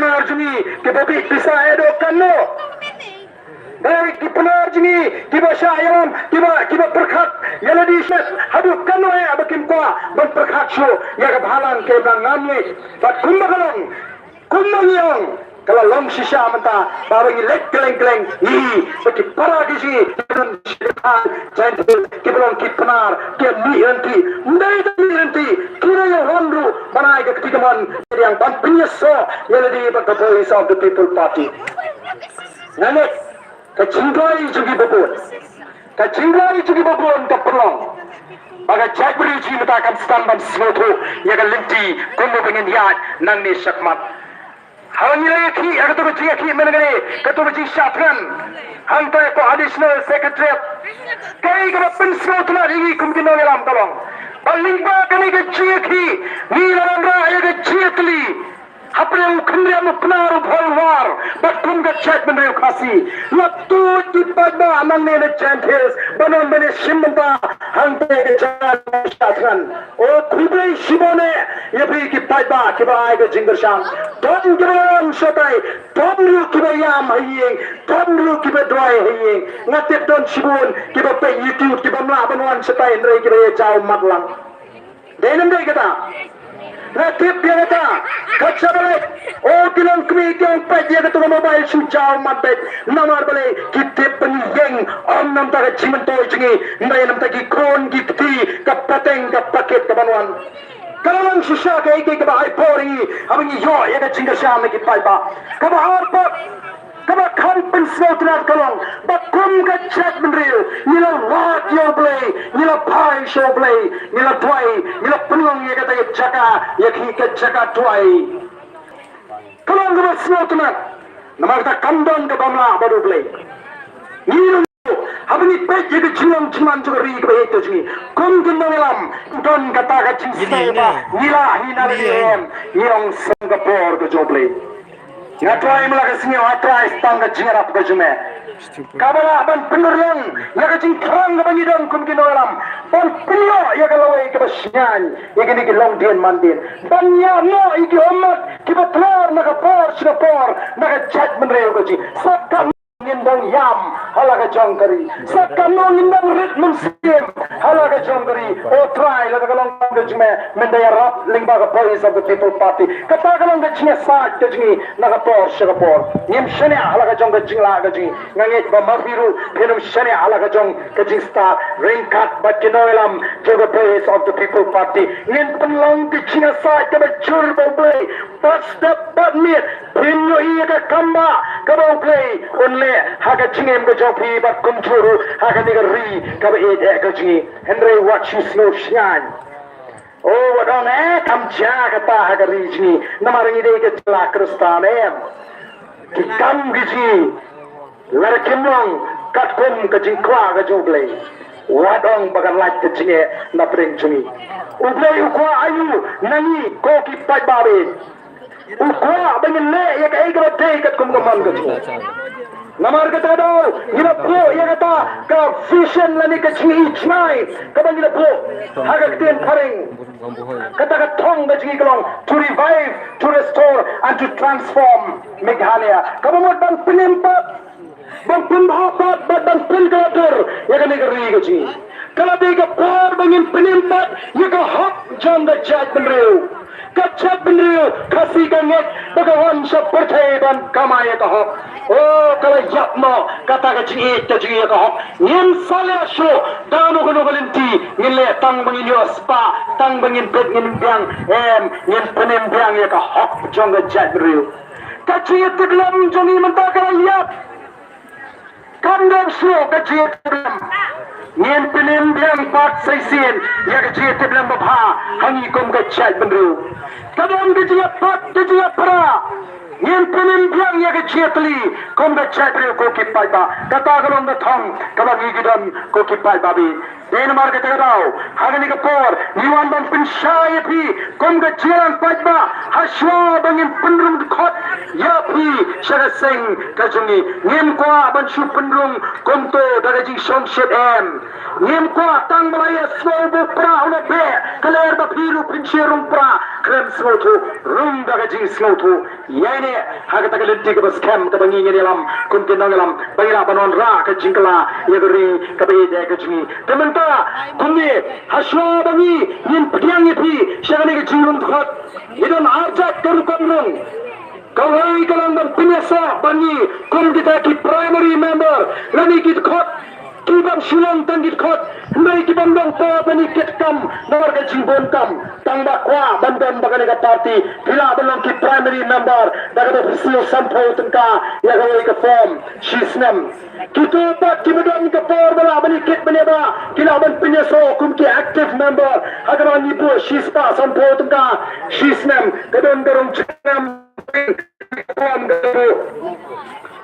penarjuni ke babi bisa edo kano baik ki penarjuni ki basyayam ki berkat yang di set haduk kano abakim kwa ban berkat syo ya kebalan ke bang namni bat kumbakalong kumanyong kalau long sisa menta barangi lek keleng bagi para kisi dan jangan kibelon kipenar ke mihenti mihenti kira yang honru banai ke ketigaman yang ban penyeso yang di the voice of the people party nanek kecinggai juga babon ke pelong baga jabri ji meta kan stamban sloto yang linti kumu pengen yat nang ni sakmat Hanya ki, aku tu berjaya ki mengenai ketua berjaya syatkan. Hantar ko additional secretary. Kaya ka pensiun tu nak lagi kumpulan dalam tolong. Balingba kami berjaya ki, ni dalam raya berjaya teli. Apne ukhendriya mupnaru bholwar, batum ka chat menrew khasi. Latu di padma amanne ne chantes, banon bane shimba hante ke chatkan. O kubai shibone, yabi ki padma ki bai ke jingersham. Tom giron shotai, tom lu ki bayam hayeng, tom lu ki bedwai hayeng. Ngatip don shibun ki bape YouTube ki bamla banwan shotai ndrei ki re chau matlang. Denam dei kata. Natip dia kata, kaca balik. Oh, bilang kami yang pagi dia kata mobile sujau matbet. Namar balik kita penyeng om nam tak cimentoi jengi, ndai nam tak ikon gikti kapateng kapaket kabanuan. Kalau orang susah ke iki ke bahai pori, abang yo ya ke cingga syam ke paiba. Ke bahar pak kaba kan pensiun tenar kalong bakum ka chat menril nila wat yo play nila pai show play nila twai nila penong ye kata ye chaka ye ki ka chaka twai kalong ka pensiun tenar nama kata kandon ka bamla baru play nila habni pe ye ke chilong chiman juga ri ka itu jingi kum kindalam don kata ka cingsa nila hinariem yang Singapore ka jo play Ngatrai melaga singa atrai stangga jingarap bajume. Kabala ban penurung ya kacing kerang ban idang kum kinolam. Ban penyo ya kalawai ke basnyan ya kini ke long dian mandin. Ban ya no iki omat ke batlar naga por sinapor naga chat menreo kaji. Sakam nindang yam halaga jongkari. Sakam no nindang ritmum sim halaga jongkari. O try laga kalong bajume mendaya rap lingba ka voice of the people party. Kata kalong gajnya saat gajni naga por sinapor. Nim shane halaga jong gajingla gaji. Ngangit ba mabiru pinum shane halaga jong gajing star ringkat bakinoelam to the voice of the people party. Nin penlong gajnya saat ka bajur boblay. Pas dapat mir pinyo iya ka kamba ka boblay. Only haga jingem ka jopi bat kumchuru haga nigari ka ba ed gajni. Henry watch you snow shine. Oh, wadon kam jaga ta haga rijni namarangi de ke tla kristanem ki kam giji larkimong katkum ka jingkwa ga joble wadon bagan laj ke jinge na pring juni ublay ukwa ayu nani ko ki pai babe ukwa bangin le ya ka eiga de katkum ga man ga Namar kata do, ila po ya kata ka vision lani ka chingi ichnai, ka bang ila po haga kten paring. Kata ka thong ka chingi kalong to revive, to restore and to transform Meghalaya. Ka bang bang pinimpat, bang pimbhapat, bang pilgatur ya ka negeri ka chingi. Kala de ka por bangin pinimpat ya ka hop jam da jat benreu. Kachat benreu kasi ka nget bagawan sa perthai ban kamaya ka hop. Oh, kalau yapno kata kecing itu juga kau. Yen salah show, dano kono valenti, ngile tang bangin yo spa, tang bangin pet ngin biang, yen penem biang ya kau hok jonga jadriu. Kecing itu dalam jongi mentah kalau yap. Kandang show kecing itu dalam. Yen penem biang part saisin, ya kecing itu dalam babha, hangi kom kecaj bendru. Kadang kecing part kecing para. Yen penem biang ya kecetli kom da chatre ko ki paiba kata galong da thong kaba gigidam ko ki paiba bi den mar ke tagaw hagani ka por niwan ban pinshai phi kom da chiran paiba haswa bangin punrum khot ya pi syaga seng kajungi ngem kwa ban shu penrung konto daga jing song shet em ngem kwa tang malaya small bo pra ona be kaler ba piru pincherung pra krem smoto rum daga jing smoto yaine haga taga lenti ke bas kem ka bangi ngene lam kun ke nangalam bayra banon ra ka jingkala yagri ka be de ka jingi tementa kunni haswa bangi nin pdiang pi syaga ne ke jingun thot idon arjat ter konrung Kawai kalangan penyesa bani kum kita ki primary member lani kit khot kibang silang tang kit khot mai ki bandang pa bani kit kam nomor ka jingbon kam tang ba kwa bandam bagane ka party pila balang ki primary member daga ba fisio sampo tangka ya kawai ka form shisnam kito pat ki badan ka por bala bani kit bani ba kila ban penyeso kum ki active member agama ni bo shispa sampo tangka shisnam kadon dorong cham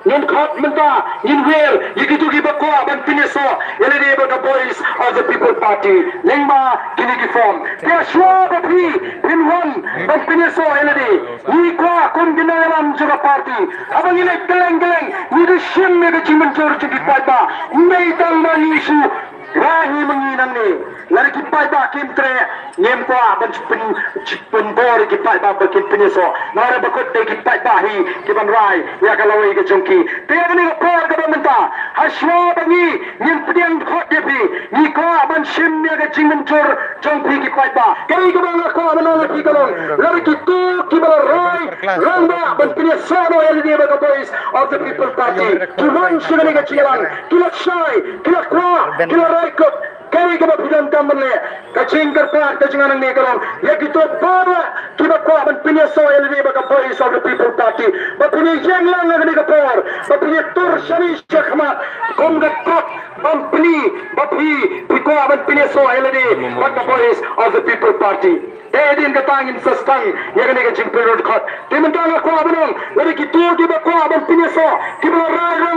Nin khot menta nin wer yikitu ki bakwa ban pineso ele de the boys of the people party lengma kini ki form dia shwa bapi in one ban pineso ele de ni kwa kun ginalam juga party abang ile geleng ni de shim me de chimen chor chi pa nei tang ma ni su rahi menginang ni lari ki pai ba kim tre nyem kwa ban chipen bor ki pai ba bakin pineso nara bakot de ki pai ba hi ki ban rai ya kalawai ke chungki te ni ko por ka menta haswa bangi nyem pdiang khot de pi ni kwa ban shim me ga chimen chor chungki ki pai ba kai ka ban ko ban la ki kalon lari ki tu ki ban rai ramba ban pineso no el de ba boys of the people party to run shigani ga chilan kila shai kila kwa kila ikut kami kita bilang kamarnya kacing kerpa kacingan ni kalau ya kita bawa kita kuat dan punya soal ini bagi boys of the people party bapuni yang lang ni kapor bapuni tur shani shekmat komgat bapuni kuat dan punya soal ini bagi boys of the people party Edin katangin sastang ya kan kacing perut kot timentang aku abang lagi kita kuat dan punya so kita rarang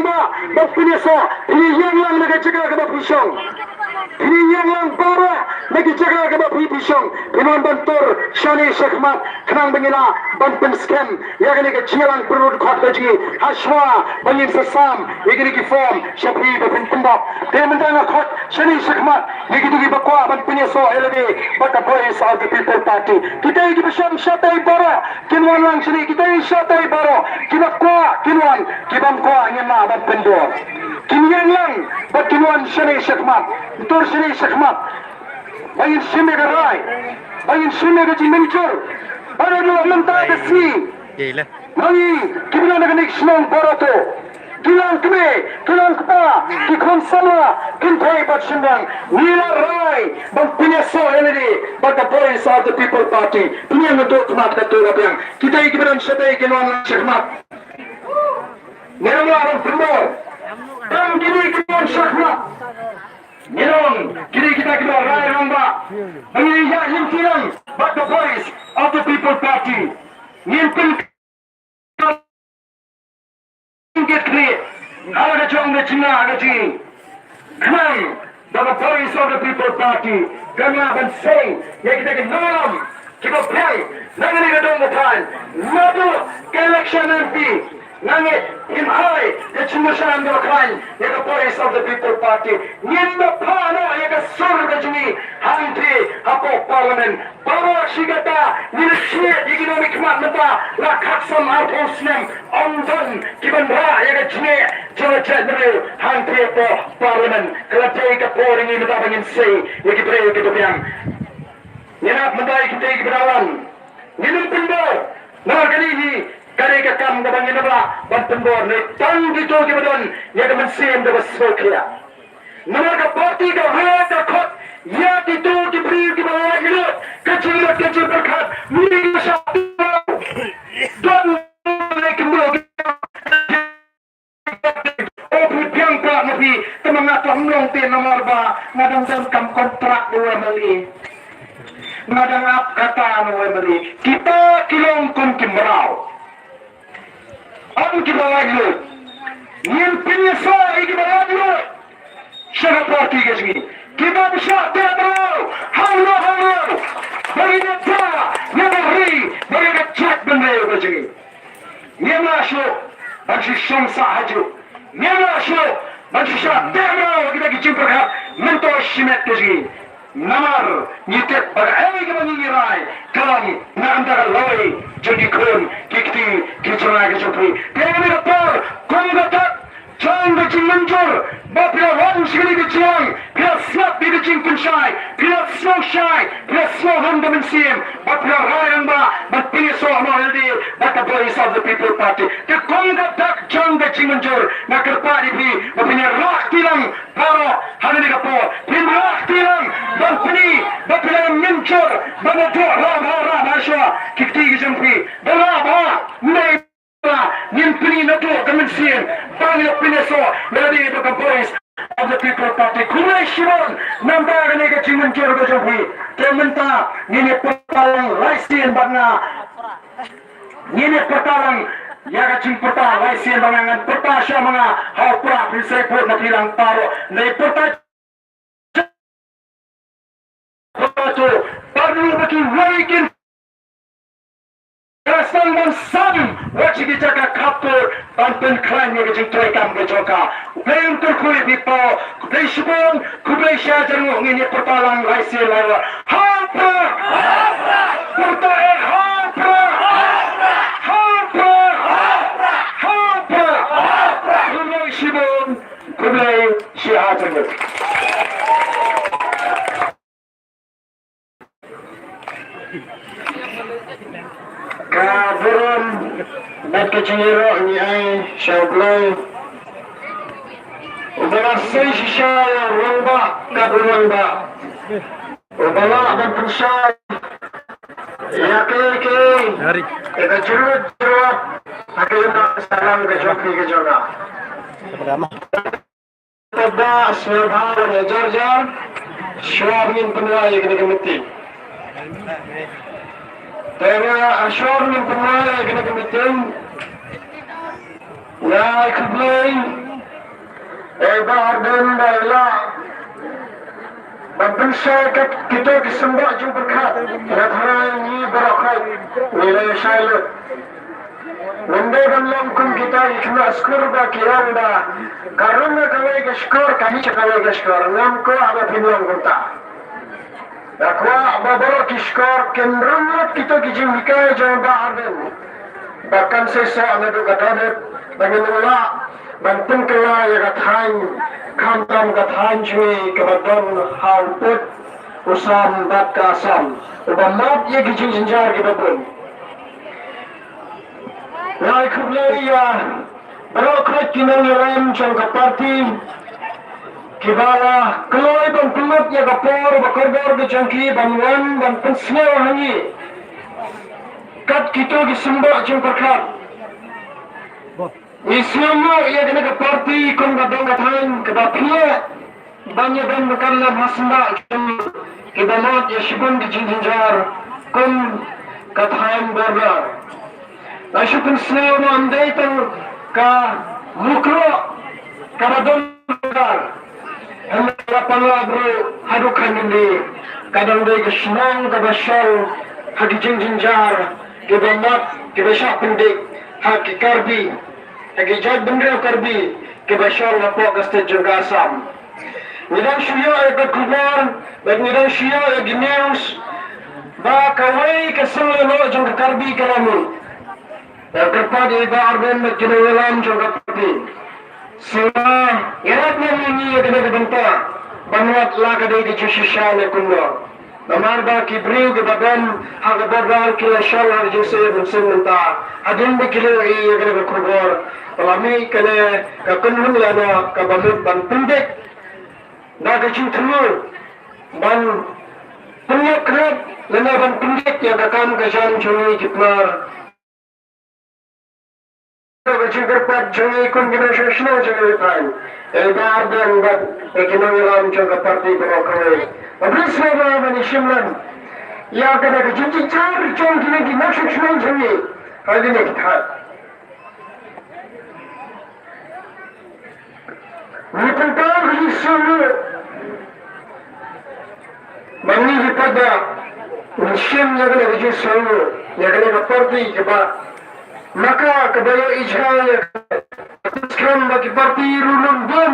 bapuni so ini yang lang nak jaga ke bapusong ini yang lang bawa lagi jaga ke bapusong pinon bantur shani shekmat kenang bengina banpen scam ya kan kacing perut kot lagi haswa bangin sesam ini ki form syafi bapin tembak timentang aku shani shekmat lagi tu kita kuat dan punya so elade bagi boys of the people party kita ini bersam syatai bara kinwan lang sini kita ini syatai bara kita kuat kinwan kibam kuat nyema ban pendor kinyan lang bat kinwan shani shekmat tur shani shekmat bayin shime garai bayin shime ga jimencur bara do menta desi mangi kibna naganik shnong barato kilang kpa ki khonsala kinthai batshindang nila rai bang pineso eledi but the boys of the people party punya ngedok mat katura biang kita ikiran shatai kinwan shekmat nerong arang pendor dan kini kinwan shekmat nerong kini kita kira rai ramba bang ya himtilang but the boys of the people party nyimpin get clear. Ada jong de Cina ada ji. Come, the boys of the people party. Kami akan say, ya kita kenal, kita play. Nanti kita dong depan. Madu election MP. Nanti imhai, ya cuma syarat doakan. Ya the boys of the people party. Nyenda pana, ya ke surga juni. Hanti, apa parlimen. Bawa sigata, nilai ekonomi kemat mata. Lakaksam arposnem. Ondan kiban ra, ya ke juni. General hanti apa parlimen. Kelajai ke poring ini mata bangin say. Ya kita pray kita biang. Nyenap mendai kita ikberawan. Nyenap pendor. Nah kali ini. Kali kakam gabang ina ba bantembor ne tang dito gibadon ya gaman sim da basokya namar ka party ka ha ka khot ya dito gibri gibawag ilo kachil berkat miri sa don lekmo opi piang ka nabi temanga tonglong te namar ba ngadang kam kontrak dua mali ngadang ap kata dua mali kita kilong kun kimrau Ang kibawaglo, niyan pinyeso ay kibawaglo, siya na party kasi, kibab siya, teatro, halo, bagay na pa, nabari, bagay na chat bandayo kasi. Niemlasho, Bansishon Sahaju, Niemlasho, Banshisha, Demra, Gibaki Chimpaka, Mento Shimetji, Namar, Nitek, but Egani Rai, Kalam, Nanda Loi, Jogi Kun, Kikti, Kitanagashopi, Payment of Power, Kongatak, John the Chimanjur, Bapia Wan Shili the Chiang, Pia Snap the Ching Punshai, Pia Snow Shy, Pia Snow Hundam and Siem, Bapia Rayamba, but Pia So Amaldi, but the voice of the People Party. The Konga Duck John the Chimanjur, Nakarpadi P, Bapina Rock Tilam, Paro, Hanikapo, Pin Rock Tilam, Bampini, Bapia Minchur, Banato, Ram, Ashwa, Kikti Jumpi, Balaba, Nay. Nimpini na to kaminsin bani pineso nadi to voice of the People Party kulay shimon namba gani ka chimun kero ko jobi kementa nini patalang raisian bangna nini patalang yaga chimpata raisian bangangan pata sya mga hawpra bisay po na pilang paro na ipota to parlu baki waikin Rastangan Sam, watching it like a couple, Bumpen Klan, you're getting to a Gambajoka. Playing to Kuri people, Kubeshibon, Kubeshajan, in your Patalang, Raisi Lava. Harper! Purta and Harper! Kubeshibon, Kubeshajan. Kaburan Bat kecingiro ni ay Syaublay Ubalasay si siya Rangba Kaburan ba Ubala dan pensay Yaki Ika jurut Hakilita salam ke joki ke joga Tada aswabhara ya jarjar Syuabin penilai kini kemiti Tera asyur min pemala kena kemitin Ya ikublay Bahar Baila Babensyai kita kisembak jumpa berkat Radharai ni berakat Nilai syailut Mendekan lamkum kita ikna askur baki anda Karena kawai kashkur kami cakawai kashkur Namko ada pinyang kunta Dakwa babaro kishkar kenrungat kita kijimika jang baharden. Bahkan sesa ngadu katadet banginula bantun kala ya kathan kantam kathan jui kabadon hauput usam bat kasam. Ubamat ye kijing jinjar kibabun. Ya kublai ya baro kret kinang yaram jang kaparti Kibala keloy bang pulut ya kapor bakor ke jangki banwan bang pensnew hangi kat kito gisembak jeng perkat Islammo ya kena ke parti kon gadong kathan kedapia banyak dan bekarla hasna kibamat ya shibun di jinjar kon kathan borla Nashu pensnew no andai tang ka mukro kabadon bekar Hendak bro hadukan ini kadang dia kesenang kebasyal haki jinjar kebamat kebasyak pendik haki karbi haki jad bendera karbi kebasyal lapok kastet juga asam nidang syia ikut kubar baik nidang syia lagi news ba kawai kesel lo jang karbi kalamu dan terpad iba arben majinawalam juga karbi Semua irat namanya kena dibentak Bangat lah kadai di jusisya lekunwa Namarba kibriu kebadan Hak berdal kila syal har jusir bensin mentah Hadin dikilo iya kena berkubur Palami kena kakunhun lana kabamut ban pendik Dah kecing telur Ban penyak kerap Lana ban pendik yang kakam kajan cumi kitnar Kecil berpat jangan ikut kita sesno jangan ikut. Elbar dan bad ekonomi lam jangan parti berokoi. Abis sebab ini Shimlan. Ya kada kecil cari jangan kita kita sesno jangan. Hadi ni kita. Ni tentang hisulu. Mani kita Shim jangan kecil sulu. Jangan kita parti kita. maka kebaya ijaya teruskan bagi parti rulun bom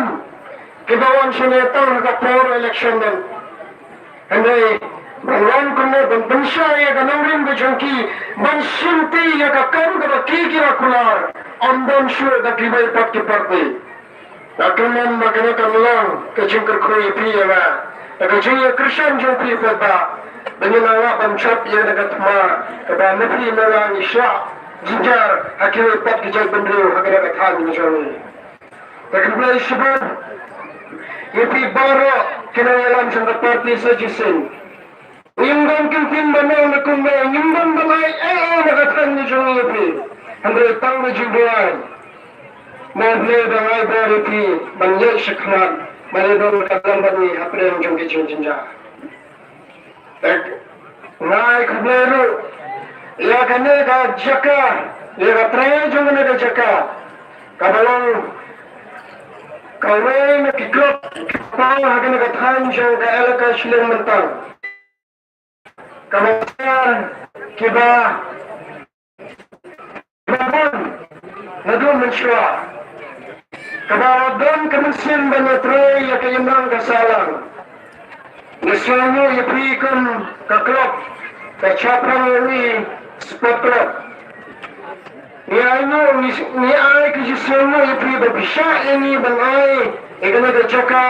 kebawan senetang ke power election dan andai bangun kena dan bensyaya kanangrim bejangki bansinti ya kakam ke kira kular ambon syur da kibay parti Akaman makanya kamulang kejengker koi piya ba kejengya Christian jeng piya pada dengan awak bancap yang dekat ma kepada nabi merang isya jinjar akhir pat kejak bendro agar dekat hal ini jauh takkan boleh sebut yepi baro kena alam jangka parti sajisin Yunggan kintin banang nakumba yunggan balai dekat hal ini jauh yepi andai tang najibuan Mahne dangai beriti banyak sekhan, mana dong kadang bani apa yang jangki jinja. Ngai kubleru, ya kene ka jaka, ya ka tray jangkene ka jaka. Kabalong kawai na kiklop, kapal hakene ka thain jang ka elaka sileng mentang. Kabalong kiba, kabon, nadun mensyua. Kabawadan kemensin banyatrei ya kayemang kasalang. Nasuanyo yaprikan kaklop kacaprang ini spotlop. Ni ay kajisuanyo yapri babisya ini bangay. Ikana kajaka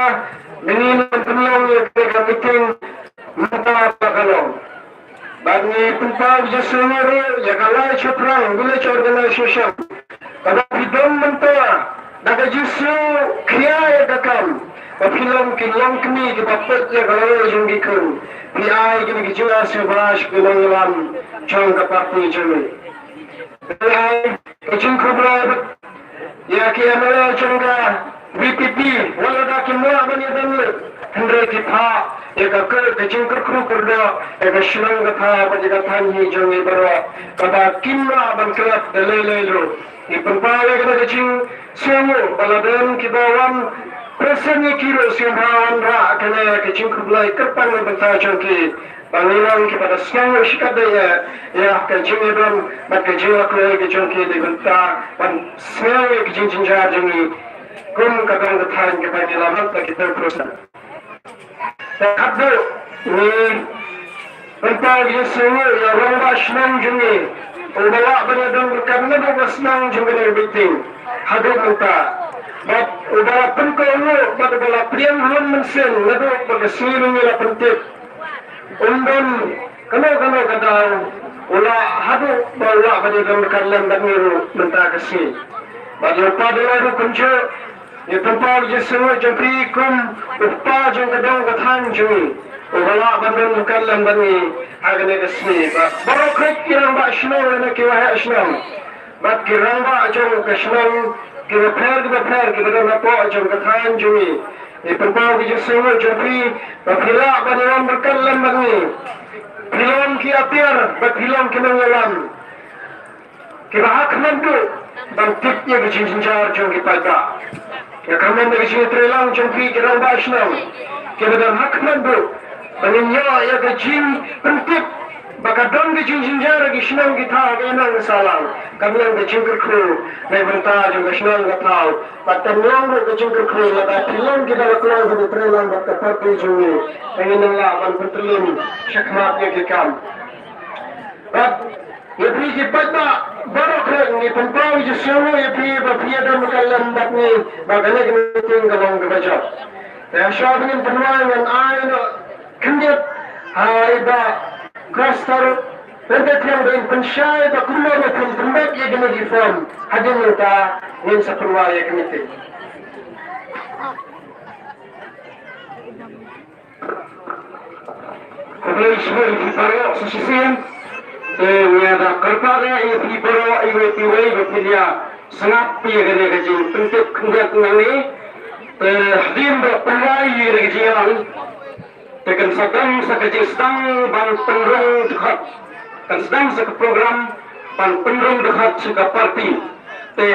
dengan penyong ya kagamiting mata pakalong. Bagni puntag jisuanyo ya kalay caprang village organization. Kada bidong mentua. Daga justru kriya dakam, film kilang kini di bapak ya kalau yang gikun, PI kini kijual sebelas kilang jang kaparti jami. PI kejung kubra ya kiamala jangka BPP, wala dah kimua bani damle, hendra kita ya kejung kru kurda ya keselang kita pada katan jami berwa, kada kimua bangkerat dalilelo. Ipenpale kita kecing semua baladan kibawan presenya kiro simbawan ra kena kecing kubulai kerpan membentang jangki bangunan kepada semua sikadaya ya kecing edon mat kecing aku lagi jangki dibentang dan semua kecing jinjar jangi kum kadang ketang kepada lamat kita perusahaan. Dan abdu ni bentang dia semua ya orang basnang jangi. Ubawa beradang berkarna bawa senang juga dari meeting. Hadir minta. Ubawa penkau pada bala priang belum mensen. Nado pada siring ila pentit. Undang kena kadang. Ula hadir bawa beradang berkarna damiru minta kasih. Bagi upah lalu kunci. Ia tempat je semua jangkri kum. Upah jang kadang katahan jumi. Ubawa beradang berkarna dami. Agak kesini, baru klik kirang bak senang, nak kiwah senang. Bak kirang bak jom kesenang, kita dah nampak jom katahan jumi. Ini perempuan kita semua jadi, berpilak baniwan berkalam bani. Pilam kiatir, berpilam kenangalam. Kita hak mandu, dan tipnya kecil-kecil jom kita dah. Ya kamu nak kecil terlang jom kirang bak senang. Kita dah hak mandu. Baninya ya kecil pentip bakadon kecil jinjar lagi senang kita kenang salang kami yang kecil kerku naik bentar juga senang kita tahu patah yang kecil kerku lada film kita lakukan di terang bakal pergi jumi ingin lawan bertelim syakmatnya kekam ya pergi pada baru kerana ni pentau je semua ya pergi berpiada makalam bakni bagaimana kita tinggal kebaca ya syabab ini penuaian air kendit haiba kastar pendet yang berin pensyai ba kullu makan pendet ya gena reform hadin minta nin saprwa ya komite Kemudian semua di paro sesisian ada kerpada ini di paro ini tiwai berpilih sangat pilih gena gaji pendet kendit nani hadin berpilih ya gaji Tekan sedang sekejap sedang ban penrung dekat, kan sedang sek program ban penrung dekat seka parti.